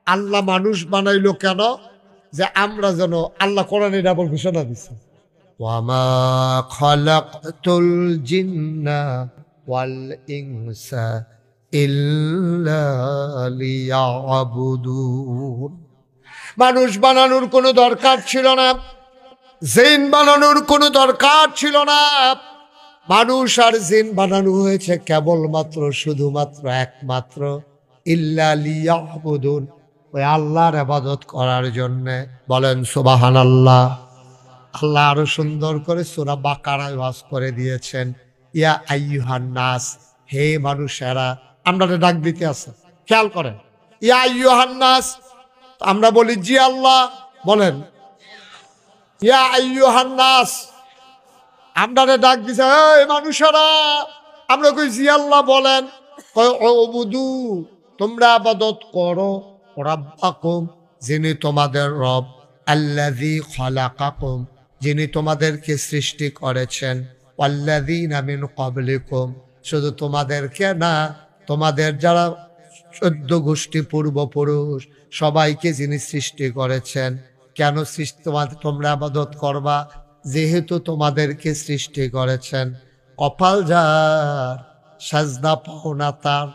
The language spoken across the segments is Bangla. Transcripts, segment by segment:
আল্লাহ মানুষ বানাইলো কেন? যে আমরা যেন, আল্লাহ কোরআনে এটা আবার ঘোষণা দিচ্ছে, ওয়ামা খালাকতুল জিন্না ওয়াল ইনসা ইল্লা লিয়াবুদুন। মানুষ বানানোর কোনো দরকার ছিল না, জিন বানানোর কোনো দরকার ছিল না। মানুষ আর জিন বানানো হয়েছে কেবলমাত্র, শুধুমাত্র, একমাত্র ইল্লা লিয়াবুদুন, ওই আল্লাহর ইবাদত করার জন্য। বলেন সুবহানাল্লাহ। আল্লাহ আরো সুন্দর করে সূরা বাকারায় ওয়াজ করে দিয়েছেন, ইয়া আইয়ুহান নাস, হে মানুষেরা। আমরা ডাক দিতে আছে, খেয়াল করেন, ইয়া আইয়ুহান নাস। আমরা বলি জি আল্লাহ, বলেন ইয়া আইয়ুহান নাস। আমরা ডাক দিছে, এই মানুষেরা। আমরা কই জি আল্লাহ, বলেন। কয় উবুদু, তোমরা ইবাদত করো, রাব্বাকুম, যিনি তোমাদের রব, আল্লাযী খালাকাকুম, যিনি তোমাদেরকে সৃষ্টি করেছেন, ওয়াল্লাযীনা মিন ক্বাবলিকুম, শুধু তোমাদেরকে না, তোমাদের যারা 14 গোষ্ঠী পূর্বপুরুষ সবাইকে যিনি সৃষ্টি করেছেন। কেন সৃষ্টি? তোমরা ইবাদত করবা, যেহেতু তোমাদেরকে সৃষ্টি করেছেন। কপাল যার, সাজদা পাও না তার।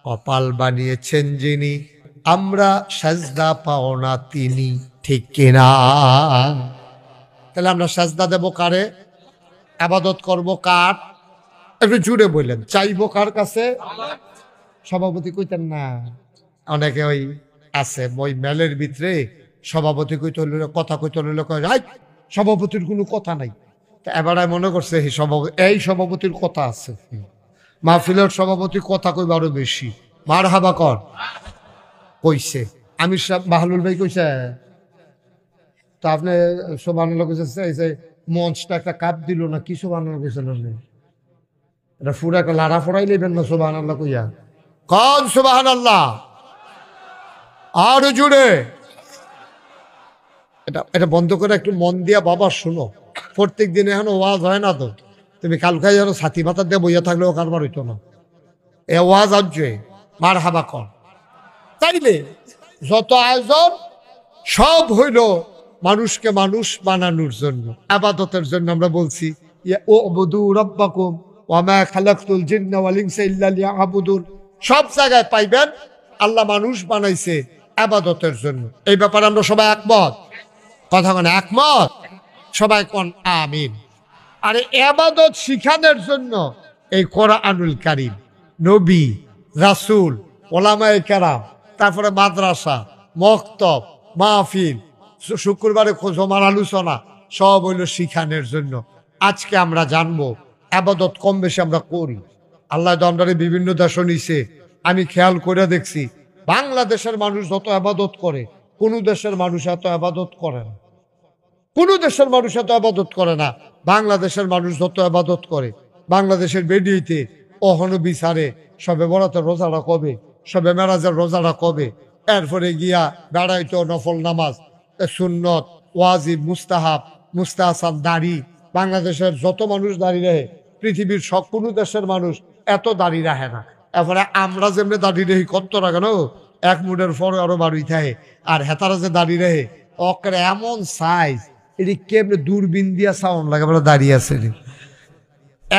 কপাল বানিয়েছেন যিনি, আমরা সাজদা পাও না তিনি। ঠিক কিনা? তাহলে আমরা সাজদা দেব কারে? ইবাদত করব কার? একটু জুড়ে বললেন, চাইবো কার কাছে? সভাপতি কইতেন না, অনেকে ওই আছে ওই মেলের ভিতরে সভাপতি কইতে হইল, কথা কইতে হইল, সভাপতির কোনো কথা নাই। তা এবার মনে করছে এই সভাপতির কথা আছে। মাহফিলের সভাপতি কথা কইবা আরো বেশি। মার হাবা কর কইছে, আমির সাহেব বাহলুল ভাই কইছে। তো আপনি সুবহানাল্লাহ কইছে, মঞ্চটা একটা কাপ দিল না, কি সুবহানাল্লাহ কইছেন আপনি? এটা পুরা একটা লাড়া ফড়াই নেবেন না সুবহানাল্লাহ কইয়া। কন সুবহানাল্লাহ আরো জুড়ে। এটা বন্ধ করে একটু মন দিয়া বাবা শুনো। প্রত্যেক দিন এখন ওয়াজ হয় না তো, তুমি কালকাই যেন ছাতি মাথা দিয়ে বইয়া থাকলেও কারবার হইতো না। এ ওয়াজ আসছে, মার হাবা কর। তাইলে যত আয়োজন সব হইল মানুষকে মানুষ বানানোর জন্য, ইবাদতের জন্য। আমরা বলছি উবুদু রাব্বাকুম ওয়া মা খালাকতুল জিন্না ওয়াল ইনসা ইল্লা লিয়াবুদুন। সব জায়গায় পাইবেন আল্লাহ মানুষ বানাইছে ইবাদতের জন্য। এই ব্যাপারে আমরা সবাই একমত। কথা মানে একমত? সবাই কোন আমিন। আর ইবাদত শিখানোর জন্য এই কোরআনুল কারীম, নবী, রাসূল, ওলামায়ে কেরাম, তারপরে মাদ্রাসা, মক্তব, মাহফিল, শুক্রবারে জমার আলোচনা, সব হইল শিখানোর জন্য। আজকে আমরা জানবো ইবাদত কম বেশি আমরা করি। আল্লাহ তো আমরা বিভিন্ন দেশ নিছে। আমি খেয়াল করে দেখছি, বাংলাদেশের মানুষ যত ইবাদত করে, কোন দেশের মানুষ এত ইবাদত করে না। কোন দেশের মানুষ এত ইবাদত করে না। বাংলাদেশের মানুষ যত ইবাদত করে, বাংলাদেশের বেডিতে অহনো বিচারে সবে বরাতের রোজাটা কবে, সবে মেরাজের রোজাটা কবে, এরপরে গিয়া বেড়াইতো নফল নামাজ, সুন্নত, ওয়াজিব, মুস্তাহাব, মুস্তাহাসান, দাড়ি। বাংলাদেশের যত মানুষ দাঁড়িয়ে রাখে, পৃথিবীর সব কোনো দেশের মানুষ এত দাঁড়িয়ে রাখে না। এরপরে আমরা যেমনি দাঁড়িয়ে রাখি কত রাখেন, এক মুডের পরে আরো বাড়ি থাকে। আর হেতারা যে দাঁড়িয়ে রাখে অকের এমন সাইজ, এটি কেমনি দূরবীন দিয়া সাউন্ড লাগে বলে দাঁড়িয়ে আছে।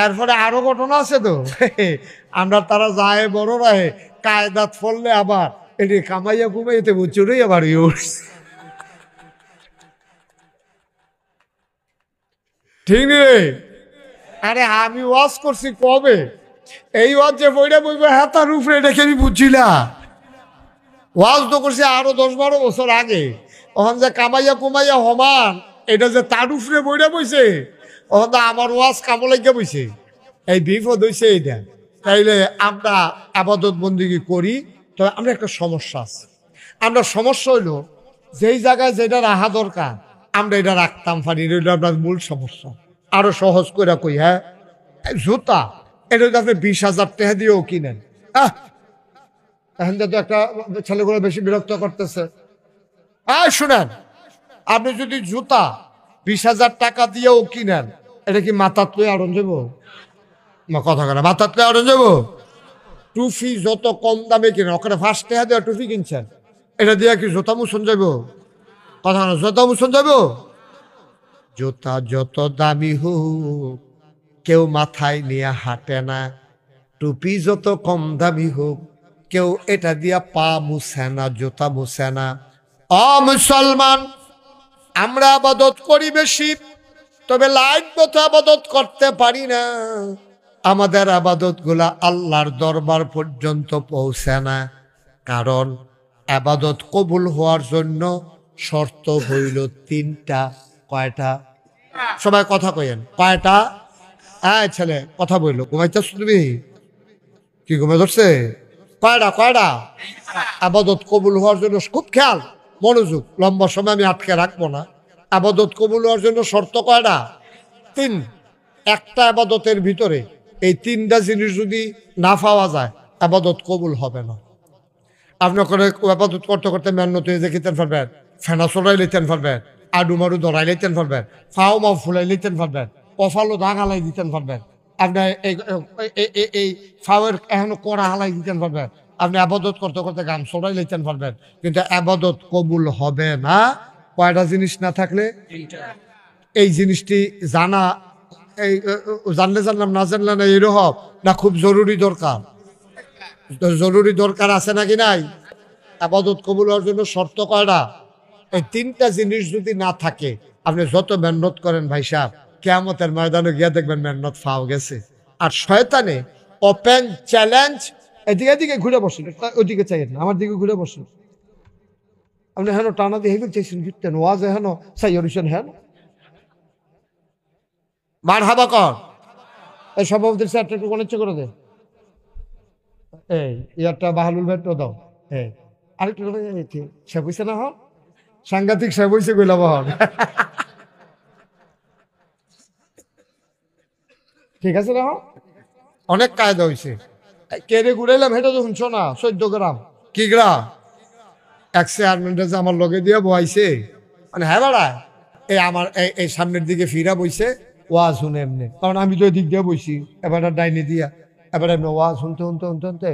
এরপরে আরো ঘটনা আছে তো, আমরা তারা যায় বড় রাহে কায়দাত ফললে আবার এটি কামাইয়া কুমাইতে চড়ে আবার ঠিক রে। আরে আমি ওয়াজ করছি কবে? এই ওয়াজ যে বইটা বইবে হাতার উপরে, এটাকে আমি বুঝছি না। ওয়াজ তো করছি আরো 10-12 বছর আগে। ওখান যে কামাইয়া কুমাইয়া হমান, এটা যে তার উপরে বইটা বইছে, ওখান তো আমার ওয়াজ কামলাইয়া বইছে। এই বিপদ হয়েছে এইটা। তাইলে আমরা ইবাদত বন্দেগী করি, তবে আমরা একটা সমস্যা আছে। আমরা সমস্যা হইলো যেই জায়গায় যেটা রাখা দরকার আমরা এটা রাখতাম পারি, এটা আপনার মূল সমস্যা। আরো সহজ করে কই, হ্যাঁ, জুতা এটা যদি আপনি 20,000 টাকা দিয়েও কিনেন, এখন তো একটা ছেলেগুলো বেশি বিরক্ত করতেছে। শুনেন, আপনি যদি জুতা 20,000 টাকা দিয়েও কিনেন, এটা কি মাথার তুই আড়ন যাবো? কথা কেন মাথার তুই আড়ন যাবো? টুপি যত কম দামে কিনেন, ওখানে 5 টাকা দেওয়া টুপি কিনছেন, এটা দিয়া কি জোতা মুছন যাইব? কথা না, জোতা মুছন যাইব? জুতা যত দামি হোক কেউ মাথায় নিয়ে হাঁটে না, টুপি যত কম দামি হোক কেউ এটা দিয়া পা মুছে না, জুতা মুছে না। অ মুসলমান, আমরা আবাদত করি বেশি, তবে লাইট মতো আবাদত করতে পারি না। আমাদের আবাদত গুলা আল্লাহর দরবার পর্যন্ত পৌঁছে না, কারণ আবাদত কবুল হওয়ার জন্য শর্ত হইল তিনটা। কয়টা? সবাই কথা কইেন, কয়টা? হ্যাঁ ছেলে কথা বললো, ঘুমাইতেছ তুমি? কি ঘুমে ধরছে? কয়টা? কয়টা? আবাদত কবুল হওয়ার জন্য খুব খেয়াল, মনোযোগ, লম্বা সময় আমি আটকে রাখবো না। আবাদত কবুল হওয়ার জন্য শর্ত কয়টা? তিন। একটা আবাদতের ভিতরে এই তিনটা জিনিস যদি না পাওয়া যায় আবাদত কবুল হবে না। আপনার করে আবাদত করতে করতে মেহনত হয়ে যেতেন পারবেন, ফেনা চড়াই লইতেন পারবেন, আডু মারু ধরাই লইতেন পারবেন, ফাও মাও ফুলাই লইতেন পারবেন, কফালো দাগ হালাই দিতেন পারবেন, আপনার এই ফাওয়ের এখনো কড়া হালাই দিতেন পারবেন, আপনি আবাদত করতে করতে গান চড়াই লইতেন পারবেন, কিন্তু আবাদত কবুল হবে না কয়টা জিনিস না থাকলে? এই জিনিসটি জানা, এই জানলে জানলাম, না জানলে না, এরকম না খুব জরুরি দরকার? জরুরি দরকার আছে নাকি নাই? আবাদত কবুল হওয়ার জন্য শর্ত কয়টা? এই তিনটা জিনিস যদি না থাকে আপনি যত মেহনত করেন ভাই সাহেব, কিয়ামতের ময়দানে গিয়া দেখবেন মেহনত ফাও গেছে। আর শয়তানে ওপেন চ্যালেঞ্জ, এদিকে এদিকে ঘুরে বসেন, ওইদিকে চাই না, আমার দিকে ঘুরে বসেন। আপনি হেন টানা দিয়ে হেবেন চাইছেন, গিরতেন ওয়াজ হেন চাই হরিছেন, হেন মার হাবা কর। এই সভাপতির স্যারটা একটু অনিচ্ছা করে দে, এই ইয়ারটা বাহালুল ভাইটা দাও, হ্যাঁ আরেকটু সে বুঝছে না, হন সাংঘাতিক সে বুঝছে কইলাম, হন ঠিক আছে না, হন অনেক কায়দা হয়েছে। কেড়ে ঘুরাইলাম হেঁটে তো শুনছো না, 14 গ্রাম। কি গ্রাম? এক চেয়ারম্যানটা যে আমার লগে দিয়ে বইছে, মানে হ্যাঁ বাড়ায় এই আমার এই সামনের দিকে ফিরা বইছে, ওয়াজ শুনে এমনি, কারণ আমি তো এদিক দিয়ে বইছি, এবার ডাইনি দিয়া, এবার এমনি ওয়াজ শুনতে শুনতে শুনতে শুনতে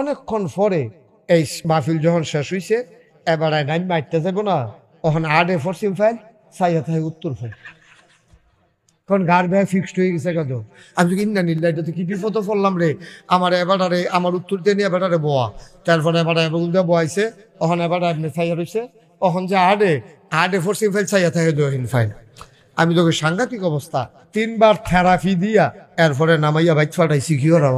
অনেকক্ষণ পরে এই মাহফিল যখন শেষ হয়েছে, এবার নাইন মারতে যাবো না, তখন আডে পশ্চিম ফাইল চাইয়া থাকে উত্তর ফাইল, কারণ গার ব্যয় ফিক্সড হয়ে গেছে। কত আমি কিনা নিল, এটা তো কি বিপদ পড়লাম রে, আমার এবারে আমার উত্তর দিয়ে নিয়ে এবারে বোয়া, তারপরে এবারে দিয়ে বয়াইছে, তখন এবার আপনি চাইয়া রয়েছে, তখন যে আডে পশ্চিম ফাইল চাইয়া থাকে দহিন ফাইল। আমি তোকে সাংঘাতিক অবস্থা, 3 বার থেরাপি দিয়া এরপরে নামাইয়া বাইক ফাটাইছি। কি করা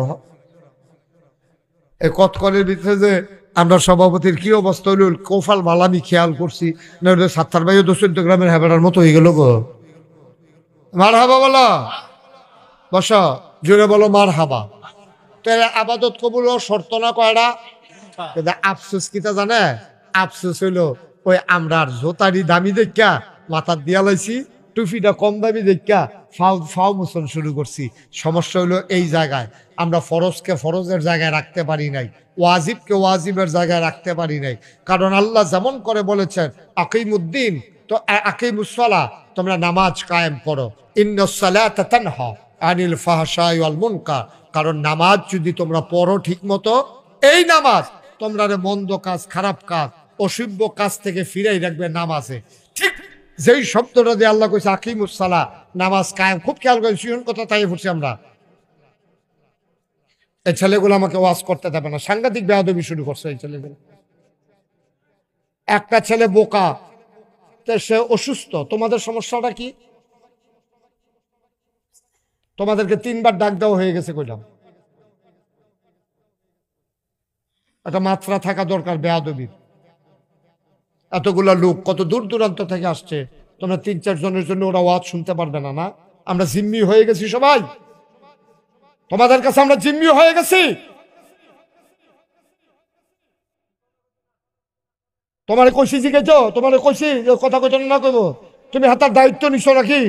এই কতকলের ভিতরে যে আমরা সভাপতির কি অবস্থা হইল, কোফাল মালা আমি খেয়াল করছি না, 7 ভাইও 14 গ্রামের হেবাটার মতো হয়ে গেল গো। মার হাবা বলো, বস জোরে বলো মার হাবা। তাহলে আবাদত কবুল শর্ত না কয়টা? আফসোস কিতা জানে? আফসোস হইলো ওই আমরা জোতারি দামি দেখা মাথার দিয়া লাইছি, টুপিটা কম দামি দেখা ফাও মোচন শুরু করছি। সমস্যা হইলো এই জায়গায় আমরা ফরজকে ফরজের জায়গায় রাখতে পারি নাই, ওয়াজিবকে ওয়াজিবের জায়গায় রাখতে পারি নাই। কারণ আল্লাহ যেমন করে বলেছেন আকিমুদ্দিন, তো আকিমুসসালাহ, তোমরা নামাজ কায়েম করো, ইন্নাস-সালাতা তানহা আনিল ফাহশাই ওয়াল মুনকার। কারণ নামাজ যদি তোমরা পড়ো ঠিক মতো, এই নামাজ তোমরা মন্দ কাজ, খারাপ কাজ, অশুভ কাজ থেকে ফিরাই রাখবে নামাজে। ঠিক যেই শব্দটা দিয়ে আল্লাহ কইছে আকিমুসসালাহ, নামাজ কায়েম, খুব খেয়াল করেন, শিওর কথা তাই পড়ছি আমরা। এই ছেলেগুলো আমাকে ওয়াজ করতে দেবে না, সাংঘাতিক বেয়াদবি শুরু করছে এই ছেলেগুলো। একটা ছেলে বোকা, সে অসুস্থ, তোমাদের সমস্যাটা কি? তোমাদেরকে 3 বার ডাক দেওয়া হয়ে গেছে, কইলাম একটা মাত্রা থাকা দরকার বেয়াদবির। এতগুলা লোক কত দূর দূরান্ত থেকে আসছে, তোমরা 3-4 জনের জন্য ওরা ওয়াজ শুনতে পারবে না? না, আমরা জিম্মি হয়ে গেছি সবাই, তোমাদের কাছে আমরা জিম্মি হয়ে গেছি। তোমার কইছি জিজ্ঞেস, তোমার কইছি কথা কইতো না কইব, তুমি হাতার দায়িত্ব নিছো নাকি?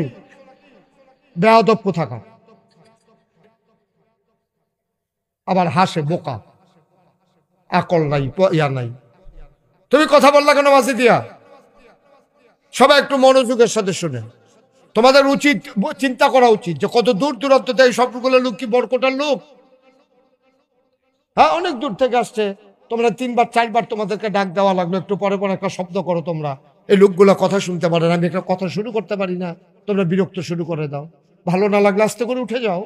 বেয়াদব কোথাকার। আবার হাসে, বোকা, আকল নাই, ইয়া নাই। তুমি কথা বললা কেন মাঝে দিয়া? সবাই একটু মনোযোগের সাথে শুনেন। তোমাদের উচিত চিন্তা করা উচিত যে কত দূর দূরান্ত থেকে সবগুলো লোক কি বরকটার লোক? হ্যাঁ, অনেক দূর থেকে আসছে, তোমরা 3বার 4বার তোমাদেরকে ডাক দেওয়া লাগলো, একটু পরে পরে একটা শব্দ করো তোমরা। এই লোকগুলা কথা শুনতে পারে না, আমি একটা কথা শুরু করতে পারি না, তোমরা বিরক্ত শুরু করে দাও। ভালো না লাগলে আস্তে করে উঠে যাও।